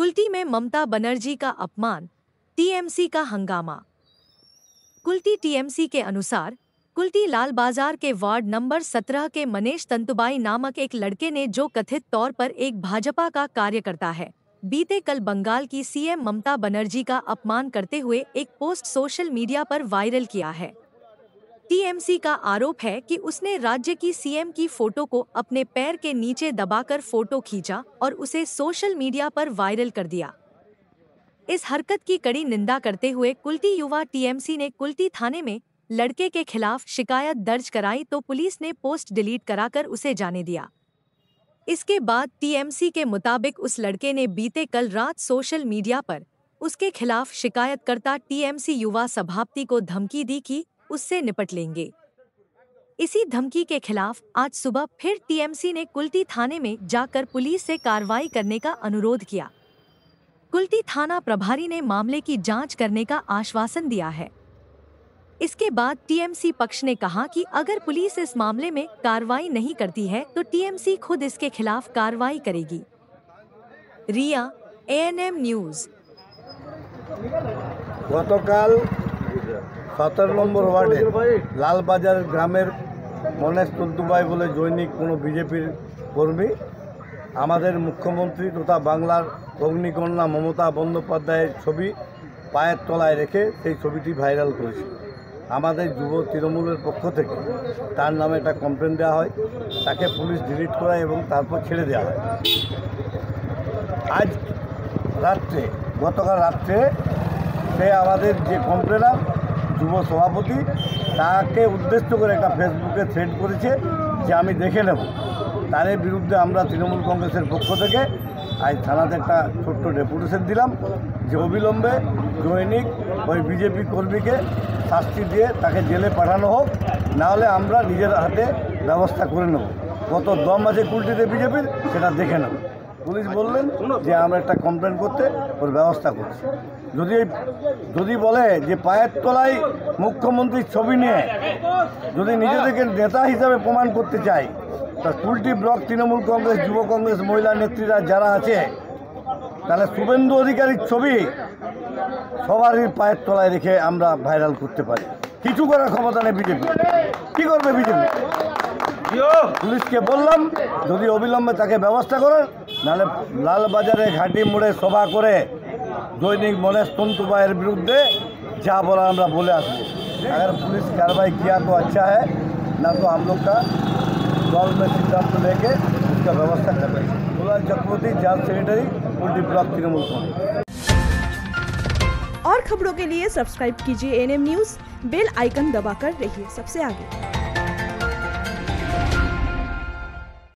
कुल्टी में ममता बनर्जी का अपमान, टीएमसी का हंगामा। कुल्टी टीएमसी के अनुसार कुल्टी लाल बाजार के वार्ड नंबर 17 के मनीष तंतुबाई नामक एक लड़के ने, जो कथित तौर पर एक भाजपा का कार्यकर्ता है, बीते कल बंगाल की सीएम ममता बनर्जी का अपमान करते हुए एक पोस्ट सोशल मीडिया पर वायरल किया है। टीएमसी का आरोप है कि उसने राज्य की सीएम की फोटो को अपने पैर के नीचे दबाकर फोटो खींचा और उसे सोशल मीडिया पर वायरल कर दिया। इस हरकत की कड़ी निंदा करते हुए कुल्टी युवा टीएमसी ने कुल्टी थाने में लड़के के खिलाफ शिकायत दर्ज कराई, तो पुलिस ने पोस्ट डिलीट कराकर उसे जाने दिया। इसके बाद टीएमसी के मुताबिक उस लड़के ने बीते कल रात सोशल मीडिया पर उसके खिलाफ शिकायतकर्ता टीएमसी युवा सभापति को धमकी दी कि उससे निपट लेंगे। इसी धमकी के खिलाफ आज सुबह फिर टीएमसी ने कुल्टी थाने में जाकर पुलिस से कार्रवाई करने का अनुरोध किया। कुल्टी थाना प्रभारी ने मामले की जांच करने का आश्वासन दिया है। इसके बाद टीएमसी पक्ष ने कहा कि अगर पुलिस इस मामले में कार्रवाई नहीं करती है तो टीएमसी खुद इसके खिलाफ कार्रवाई करेगी। रिया, एएनएम न्यूज। गतकाल 17 নম্বর ওয়ার্ডে লালবাজার গ্রামের মনেশ তন্তুবাই বলে জৈনিক কোনো বিজেপির কর্মী আমাদের মুখ্যমন্ত্রী তথা বাংলার অগ্নিকন্যা মমতা বন্দ্যোপাধ্যায়ের ছবি পায়ের তলায় রেখে সেই ছবিটি ভাইরাল করেছে। আমাদের যুব তৃণমূলের পক্ষ থেকে তার নামে একটা কমপ্লেন দেওয়া হয়, তাকে পুলিশ ডিলিট করায় এবং তারপর ছেড়ে দেওয়া হয়। আজ রাত্রে, গতকাল রাত্রে সে আমাদের যে কমপ্লেনার যুব সভাপতি, তাকে উদ্দেশ্য করে একটা ফেসবুকে থ্রেড করেছে যে আমি দেখে নেব। তার বিরুদ্ধে আমরা তৃণমূল কংগ্রেসের পক্ষ থেকে আজ থানাতে একটা ছোট্ট ডেপুটেশন দিলাম যে অবিলম্বে জৈনিক ওই বিজেপি কর্মীকে শাস্তি দিয়ে তাকে জেলে পাঠানো হোক, নাহলে আমরা নিজের হাতে ব্যবস্থা করে নেব। কত দম আছে কুল্টিতে বিজেপির সেটা দেখে নেব। পুলিশ বললেন যে আমরা একটা কমপ্লেন করতে ওর ব্যবস্থা করছি। যদি বলে যে পায়ের তলায় মুখ্যমন্ত্রীর ছবি নিয়ে যদি নিজেদেরকে নেতা হিসাবে প্রমাণ করতে চায়, তা কুল্টি ব্লক তৃণমূল কংগ্রেস, যুব কংগ্রেস, মহিলা নেত্রীরা যারা আছে, তাহলে শুভেন্দু অধিকারীর ছবি সবারই পায়ের তলায় রেখে আমরা ভাইরাল করতে পারি। কিছু করার ক্ষমতা নেই বিজেপি। কী করবে বিজেপি? পুলিশকে বললাম যদি অবিলম্বে তাকে ব্যবস্থা করেন, নাহলে লালবাজারে ঘাটি মোড়ে সভা করে দৈনিক মনেশ तंतुबाई বিরুদ্ধে যা বলা আমরা বলে আসবো। अगर पुलिस कार्रवाई किया तो अच्छा है, ना तो हम लोग का दल में सिद्धांत लेके उसका व्यवस्था कर रहे हैं। Dulal Chakraborty, general secretary, Kulti block Trinamool Congress. और खबरों के लिए सब्सक्राइब कीजिए एएनएम न्यूज, बेल आइकन दबाकर रहिए सबसे आगे।